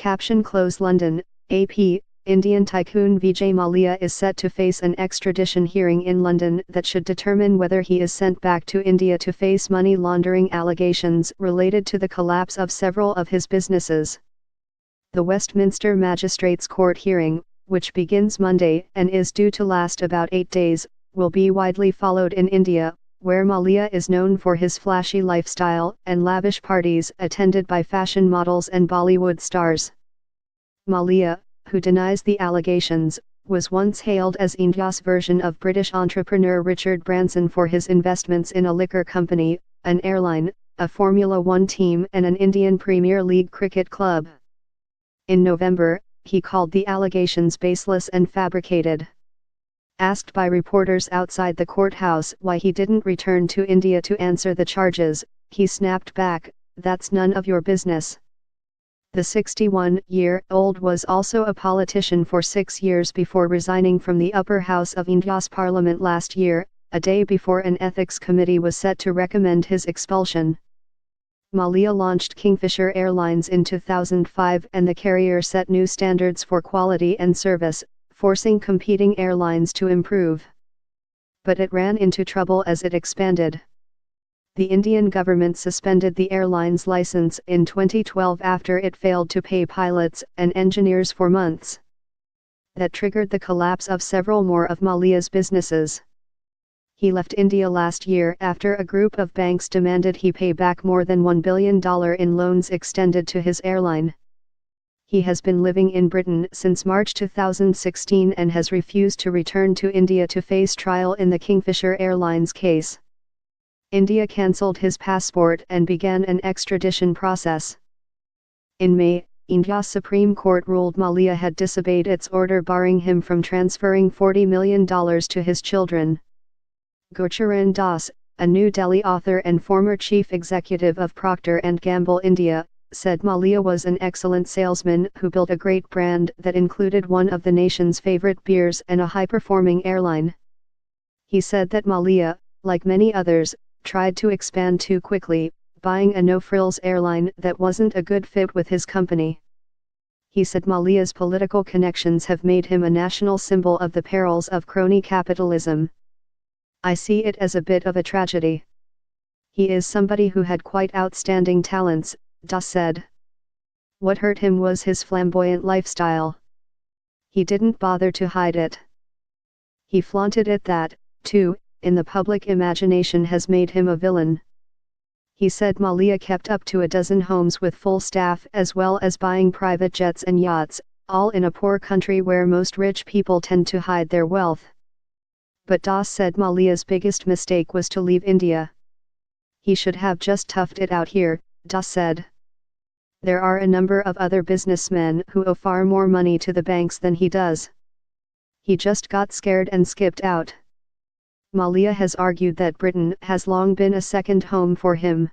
Caption Close London, AP, Indian tycoon Vijay Mallya is set to face an extradition hearing in London that should determine whether he is sent back to India to face money laundering allegations related to the collapse of several of his businesses. The Westminster Magistrates Court hearing, which begins Monday and is due to last about 8 days, will be widely followed in India, where Mallya is known for his flashy lifestyle and lavish parties attended by fashion models and Bollywood stars. Mallya, who denies the allegations, was once hailed as India's version of British entrepreneur Richard Branson for his investments in a liquor company, an airline, a Formula One team and an Indian Premier League cricket club. In November, he called the allegations baseless and fabricated. Asked by reporters outside the courthouse why he didn't return to India to answer the charges, he snapped back, "That's none of your business." The 61-year-old was also a politician for 6 years before resigning from the upper house of India's parliament last year, a day before an ethics committee was set to recommend his expulsion. Mallya launched Kingfisher Airlines in 2005 and the carrier set new standards for quality and service, forcing competing airlines to improve. But it ran into trouble as it expanded. The Indian government suspended the airline's license in 2012 after it failed to pay pilots and engineers for months. That triggered the collapse of several more of Mallya's businesses. He left India last year after a group of banks demanded he pay back more than $1 billion in loans extended to his airline. He has been living in Britain since March 2016 and has refused to return to India to face trial in the Kingfisher Airlines case. India cancelled his passport and began an extradition process. In May, India's Supreme Court ruled Mallya had disobeyed its order barring him from transferring $40 million to his children. Gurcharan Das, a New Delhi author and former chief executive of Procter & Gamble India, said Mallya was an excellent salesman who built a great brand that included one of the nation's favorite beers and a high-performing airline. He said that Mallya, like many others, tried to expand too quickly, buying a no-frills airline that wasn't a good fit with his company. He said Mallya's political connections have made him a national symbol of the perils of crony capitalism. "I see it as a bit of a tragedy. He is somebody who had quite outstanding talents," Das said. What hurt him was his flamboyant lifestyle. He didn't bother to hide it. He flaunted it that, too, in the public imagination has made him a villain. He said Mallya kept up to a dozen homes with full staff as well as buying private jets and yachts, all in a poor country where most rich people tend to hide their wealth. But Das said Mallya's biggest mistake was to leave India. He should have just toughed it out here, Das said. There are a number of other businessmen who owe far more money to the banks than he does. He just got scared and skipped out. Mallya has argued that Britain has long been a second home for him.